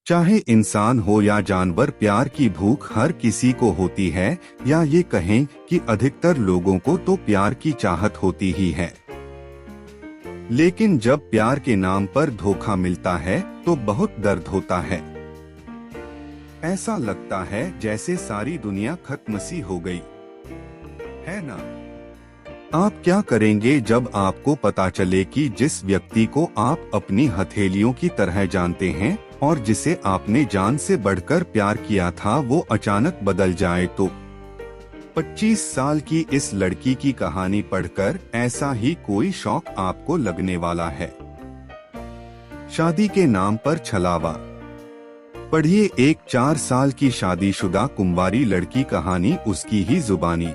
चाहे इंसान हो या जानवर, प्यार की भूख हर किसी को होती है, या ये कहें कि अधिकतर लोगों को तो प्यार की चाहत होती ही है। लेकिन जब प्यार के नाम पर धोखा मिलता है तो बहुत दर्द होता है। ऐसा लगता है जैसे सारी दुनिया खत्म सी हो गई, है ना? आप क्या करेंगे जब आपको पता चले कि जिस व्यक्ति को आप अपनी हथेलियों की तरह जानते हैं और जिसे आपने जान से बढ़कर प्यार किया था, वो अचानक बदल जाए तो? 25 साल की इस लड़की की कहानी पढ़कर ऐसा ही कोई शौक आपको लगने वाला है। शादी के नाम पर छलावा। पढ़िए एक 4 साल की शादीशुदा कुंवारी लड़की कहानी उसकी ही जुबानी।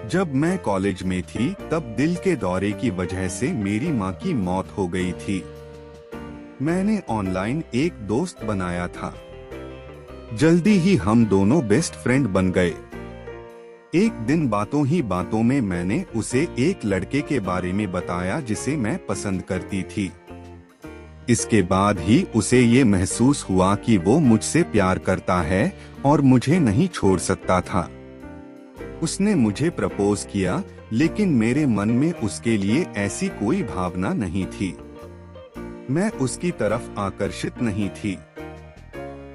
जब मैं कॉलेज में थी तब दिल के दौरे की वजह से मेरी माँ की मौत हो गई थी। मैंने ऑनलाइन एक दोस्त बनाया था। जल्दी ही हम दोनों बेस्ट फ्रेंड बन गए। एक दिन बातों ही बातों में मैंने उसे एक लड़के के बारे में बताया जिसे मैं पसंद करती थी। इसके बाद ही उसे ये महसूस हुआ कि वो मुझसे प्यार करता है और मुझे नहीं छोड़ सकता था। उसने मुझे प्रपोज किया, लेकिन मेरे मन में उसके लिए ऐसी कोई भावना नहीं थी। मैं उसकी तरफ आकर्षित नहीं थी।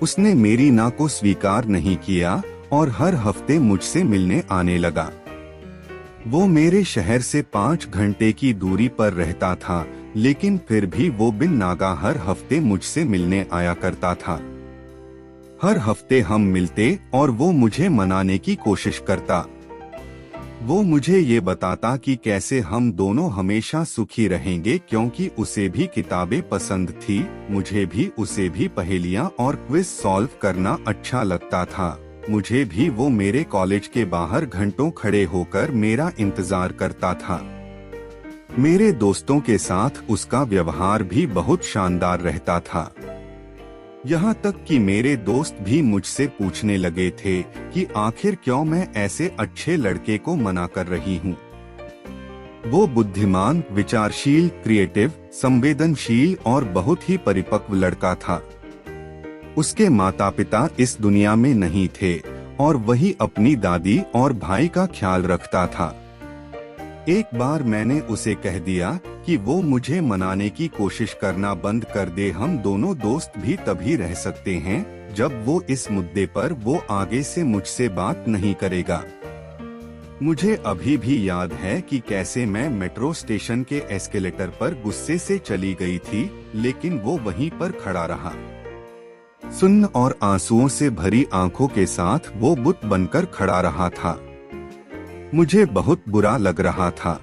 उसने मेरी ना को स्वीकार नहीं किया और हर हफ्ते मुझसे मिलने आने लगा। वो मेरे शहर से 5 घंटे की दूरी पर रहता था, लेकिन फिर भी वो बिन नागा हर हफ्ते मुझसे मिलने आया करता था। हर हफ्ते हम मिलते और वो मुझे मनाने की कोशिश करता। वो मुझे ये बताता कि कैसे हम दोनों हमेशा सुखी रहेंगे, क्योंकि उसे भी किताबें पसंद थी, मुझे भी उसे भी पहेलियाँ और क्विज सॉल्व करना अच्छा लगता था। मुझे भी वो मेरे कॉलेज के बाहर घंटों खड़े होकर मेरा इंतजार करता था। मेरे दोस्तों के साथ उसका व्यवहार भी बहुत शानदार रहता था। यहाँ तक कि मेरे दोस्त भी मुझसे पूछने लगे थे कि आखिर क्यों मैं ऐसे अच्छे लड़के को मना कर रही हूँ। वो बुद्धिमान, विचारशील, क्रिएटिव, संवेदनशील और बहुत ही परिपक्व लड़का था। उसके माता पिता इस दुनिया में नहीं थे और वही अपनी दादी और भाई का ख्याल रखता था। एक बार मैंने उसे कह दिया कि वो मुझे मनाने की कोशिश करना बंद कर दे, हम दोनों दोस्त भी तभी रह सकते हैं जब वो इस मुद्दे पर वो आगे से मुझसे बात नहीं करेगा। मुझे अभी भी याद है कि कैसे मैं मेट्रो स्टेशन के एस्केलेटर पर गुस्से से चली गई थी, लेकिन वो वहीं पर खड़ा रहा। सुन्न और आंसुओं से भरी आंखों के साथ वो बुत बनकर खड़ा रहा था। मुझे बहुत बुरा लग रहा था।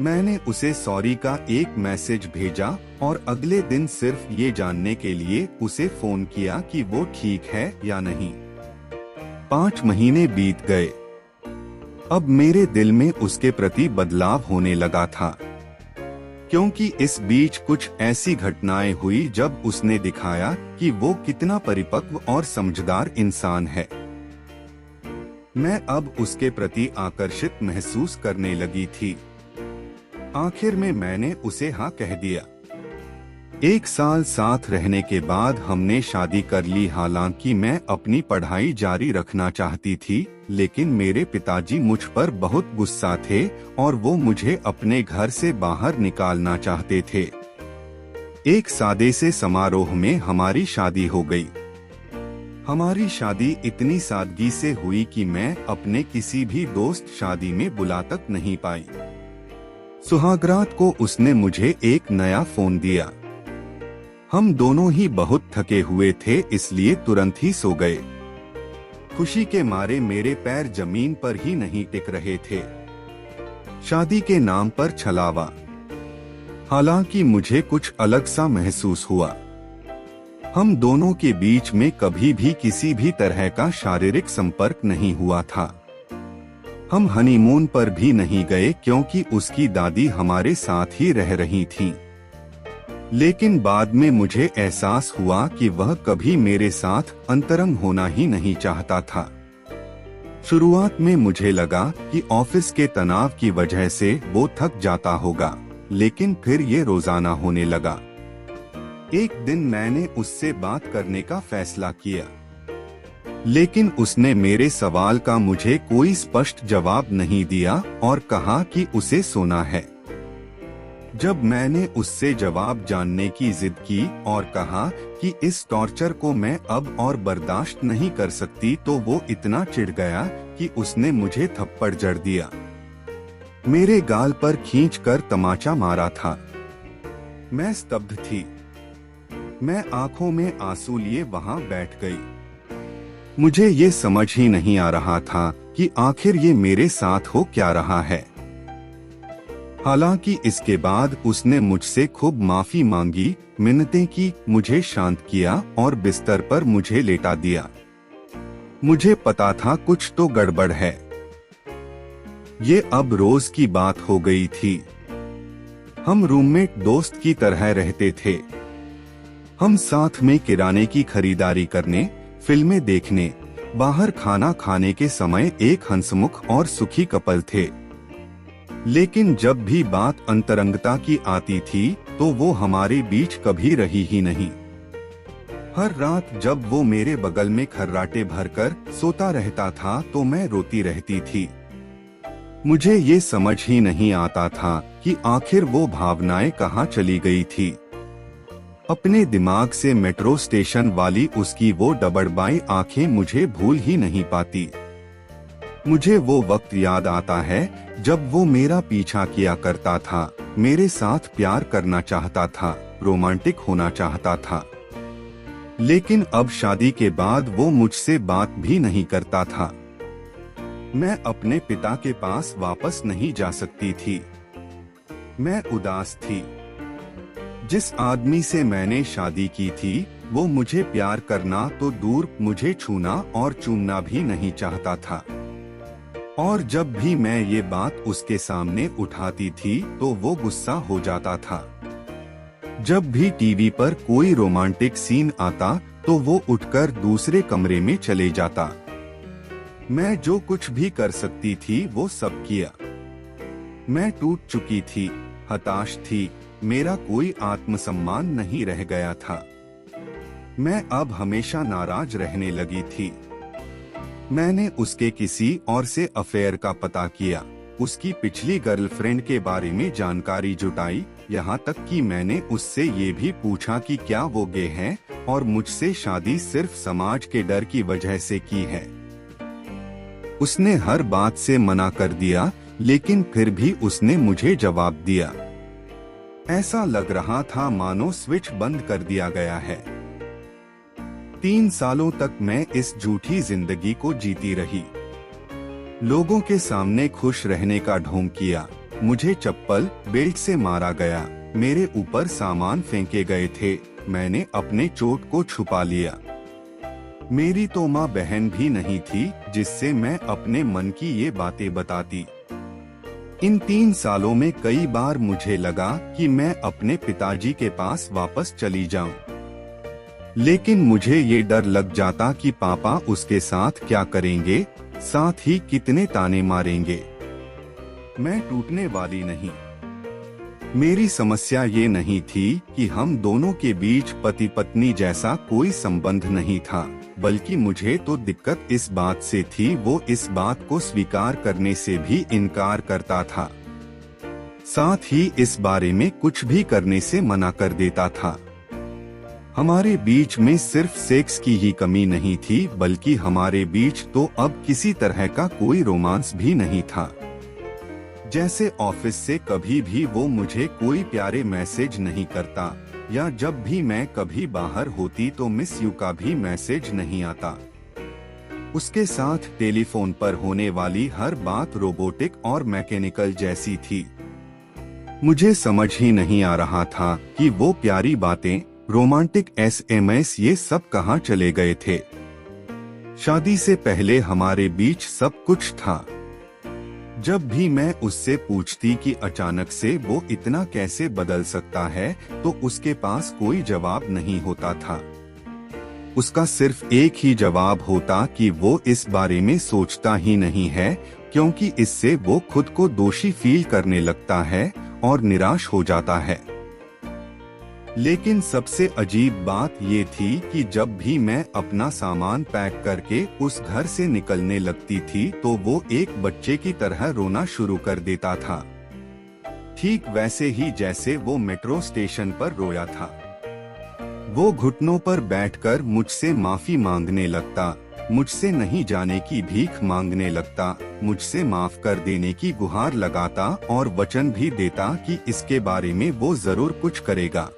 मैंने उसे सॉरी का एक मैसेज भेजा और अगले दिन सिर्फ ये जानने के लिए उसे फोन किया कि वो ठीक है या नहीं। 5 महीने बीत गए। अब मेरे दिल में उसके प्रति बदलाव होने लगा था, क्योंकि इस बीच कुछ ऐसी घटनाएं हुई जब उसने दिखाया कि वो कितना परिपक्व और समझदार इंसान है। मैं अब उसके प्रति आकर्षित महसूस करने लगी थी। आखिर में मैंने उसे हाँ कह दिया। 1 साल साथ रहने के बाद हमने शादी कर ली। हालांकि मैं अपनी पढ़ाई जारी रखना चाहती थी, लेकिन मेरे पिताजी मुझ पर बहुत गुस्सा थे और वो मुझे अपने घर से बाहर निकालना चाहते थे। एक सादे से समारोह में हमारी शादी हो गई। हमारी शादी इतनी सादगी से हुई कि मैं अपने किसी भी दोस्त शादी में बुला तक नहीं पाई। सुहागरात को उसने मुझे एक नया फोन दिया। हम दोनों ही बहुत थके हुए थे, इसलिए तुरंत ही सो गए। खुशी के मारे मेरे पैर जमीन पर ही नहीं टिक रहे थे। शादी के नाम पर छलावा। हालांकि मुझे कुछ अलग सा महसूस हुआ। हम दोनों के बीच में कभी भी किसी भी तरह का शारीरिक संपर्क नहीं हुआ था। हम हनीमून पर भी नहीं गए, क्योंकि उसकी दादी हमारे साथ ही रह रही थी। लेकिन बाद में मुझे एहसास हुआ कि वह कभी मेरे साथ अंतरंग होना ही नहीं चाहता था। शुरुआत में मुझे लगा कि ऑफिस के तनाव की वजह से वो थक जाता होगा, लेकिन फिर ये रोजाना होने लगा। एक दिन मैंने उससे बात करने का फैसला किया, लेकिन उसने मेरे सवाल का मुझे कोई स्पष्ट जवाब नहीं दिया और कहा कि उसे सोना है। जब मैंने उससे जवाब जानने की जिद की और कहा कि इस टॉर्चर को मैं अब और बर्दाश्त नहीं कर सकती, तो वो इतना चिढ़ गया कि उसने मुझे थप्पड़ जड़ दिया। मेरे गाल पर खींचकर तमाचा मारा था। मैं स्तब्ध थी। मैं आंखों में आंसू लिए वहां बैठ गई। मुझे ये समझ ही नहीं आ रहा था कि आखिर ये मेरे साथ हो क्या रहा है। हालांकि इसके बाद उसने मुझसे खूब माफी मांगी, मिन्नतें की, मुझे शांत किया और बिस्तर पर मुझे लेटा दिया। मुझे पता था कुछ तो गड़बड़ है। ये अब रोज की बात हो गई थी। हम रूममेट दोस्त की तरह रहते थे। हम साथ में किराने की खरीदारी करने, फिल्में देखने, बाहर खाना खाने के समय एक हंसमुख और सुखी कपल थे। लेकिन जब भी बात अंतरंगता की आती थी तो वो हमारे बीच कभी रही ही नहीं। हर रात जब वो मेरे बगल में खर्राटे भरकर सोता रहता था तो मैं रोती रहती थी। मुझे ये समझ ही नहीं आता था कि आखिर वो भावनाएं कहाँ चली गई थी। अपने दिमाग से मेट्रो स्टेशन वाली उसकी वो डबडबाई आंखें मुझे भूल ही नहीं पाती। मुझे वो वक्त याद आता है जब वो मेरा पीछा किया करता था, मेरे साथ प्यार करना चाहता था, रोमांटिक होना चाहता था। लेकिन अब शादी के बाद वो मुझसे बात भी नहीं करता था। मैं अपने पिता के पास वापस नहीं जा सकती थी। मैं उदास थी। जिस आदमी से मैंने शादी की थी वो मुझे प्यार करना तो दूर, मुझे छूना और चूमना भी नहीं चाहता था। और जब भी मैं ये बात उसके सामने उठाती थी तो वो गुस्सा हो जाता था। जब भी टीवी पर कोई रोमांटिक सीन आता तो वो उठकर दूसरे कमरे में चले जाता। मैं जो कुछ भी कर सकती थी वो सब किया। मैं टूट चुकी थी, हताश थी, मेरा कोई आत्मसम्मान नहीं रह गया था। मैं अब हमेशा नाराज रहने लगी थी। मैंने उसके किसी और से अफेयर का पता किया, उसकी पिछली गर्लफ्रेंड के बारे में जानकारी जुटाई, यहाँ तक कि मैंने उससे ये भी पूछा कि क्या वो गे हैं और मुझसे शादी सिर्फ समाज के डर की वजह से की है। उसने हर बात से मना कर दिया, लेकिन फिर भी उसने मुझे जवाब दिया। ऐसा लग रहा था मानो स्विच बंद कर दिया गया है। 3 सालों तक मैं इस झूठी जिंदगी को जीती रही। लोगों के सामने खुश रहने का ढोंग किया। मुझे चप्पल बेल्ट से मारा गया, मेरे ऊपर सामान फेंके गए थे। मैंने अपने चोट को छुपा लिया। मेरी तो माँ बहन भी नहीं थी जिससे मैं अपने मन की ये बातें बताती। इन 3 सालों में कई बार मुझे लगा कि मैं अपने पिताजी के पास वापस चली जाऊं। लेकिन मुझे ये डर लग जाता कि पापा उसके साथ क्या करेंगे, साथ ही कितने ताने मारेंगे। मैं टूटने वाली नहीं। मेरी समस्या ये नहीं थी कि हम दोनों के बीच पति पत्नी जैसा कोई संबंध नहीं था, बल्कि मुझे तो दिक्कत इस बात से थी वो इस बात को स्वीकार करने से भी इनकार करता था, साथ ही इस बारे में कुछ भी करने से मना कर देता था। हमारे बीच में सिर्फ सेक्स की ही कमी नहीं थी, बल्कि हमारे बीच तो अब किसी तरह का कोई रोमांस भी नहीं था। जैसे ऑफिस से कभी भी वो मुझे कोई प्यारे मैसेज नहीं करता, या जब भी मैं कभी बाहर होती तो मिस यू का भी मैसेज नहीं आता। उसके साथ टेलीफोन पर होने वाली हर बात रोबोटिक और मैकेनिकल जैसी थी। मुझे समझ ही नहीं आ रहा था कि वो प्यारी बातें, रोमांटिक SMS, ये सब कहाँ चले गए थे। शादी से पहले हमारे बीच सब कुछ था। जब भी मैं उससे पूछती कि अचानक से वो इतना कैसे बदल सकता है, तो उसके पास कोई जवाब नहीं होता था। उसका सिर्फ एक ही जवाब होता कि वो इस बारे में सोचता ही नहीं है, क्योंकि इससे वो खुद को दोषी फील करने लगता है और निराश हो जाता है। लेकिन सबसे अजीब बात ये थी कि जब भी मैं अपना सामान पैक करके उस घर से निकलने लगती थी तो वो एक बच्चे की तरह रोना शुरू कर देता था, ठीक वैसे ही जैसे वो मेट्रो स्टेशन पर रोया था। वो घुटनों पर बैठकर मुझसे माफी मांगने लगता, मुझसे नहीं जाने की भीख मांगने लगता, मुझसे माफ कर देने की गुहार लगाता और वचन भी देता कि इसके बारे में वो जरूर कुछ करेगा।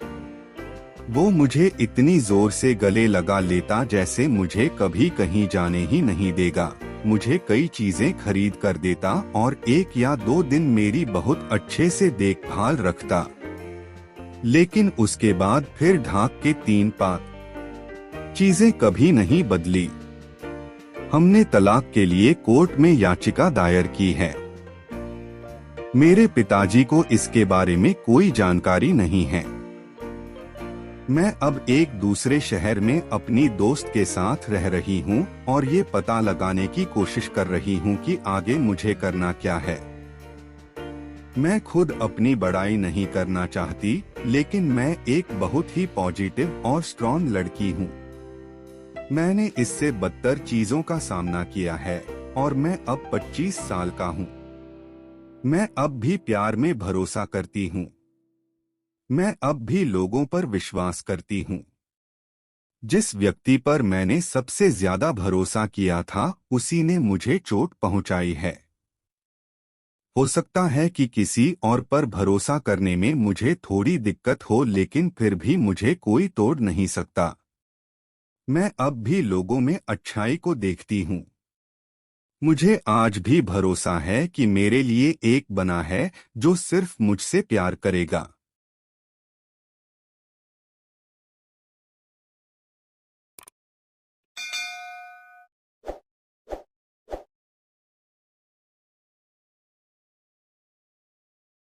वो मुझे इतनी जोर से गले लगा लेता जैसे मुझे कभी कहीं जाने ही नहीं देगा। मुझे कई चीजें खरीद कर देता और 1 या 2 दिन मेरी बहुत अच्छे से देखभाल रखता, लेकिन उसके बाद फिर ढाक के 3 पात। चीजें कभी नहीं बदली। हमने तलाक के लिए कोर्ट में याचिका दायर की है। मेरे पिताजी को इसके बारे में कोई जानकारी नहीं है। मैं अब एक दूसरे शहर में अपनी दोस्त के साथ रह रही हूँ और ये पता लगाने की कोशिश कर रही हूँ कि आगे मुझे करना क्या है। मैं खुद अपनी बड़ाई नहीं करना चाहती, लेकिन मैं एक बहुत ही पॉजिटिव और स्ट्रॉन्ग लड़की हूँ। मैंने इससे बदतर चीजों का सामना किया है और मैं अब 25 साल का हूँ। मैं अब भी प्यार में भरोसा करती हूँ। मैं अब भी लोगों पर विश्वास करती हूँ। जिस व्यक्ति पर मैंने सबसे ज्यादा भरोसा किया था, उसी ने मुझे चोट पहुंचाई है। हो सकता है कि किसी और पर भरोसा करने में मुझे थोड़ी दिक्कत हो, लेकिन फिर भी मुझे कोई तोड़ नहीं सकता। मैं अब भी लोगों में अच्छाई को देखती हूँ। मुझे आज भी भरोसा है कि मेरे लिए एक बना है जो सिर्फ मुझसे प्यार करेगा।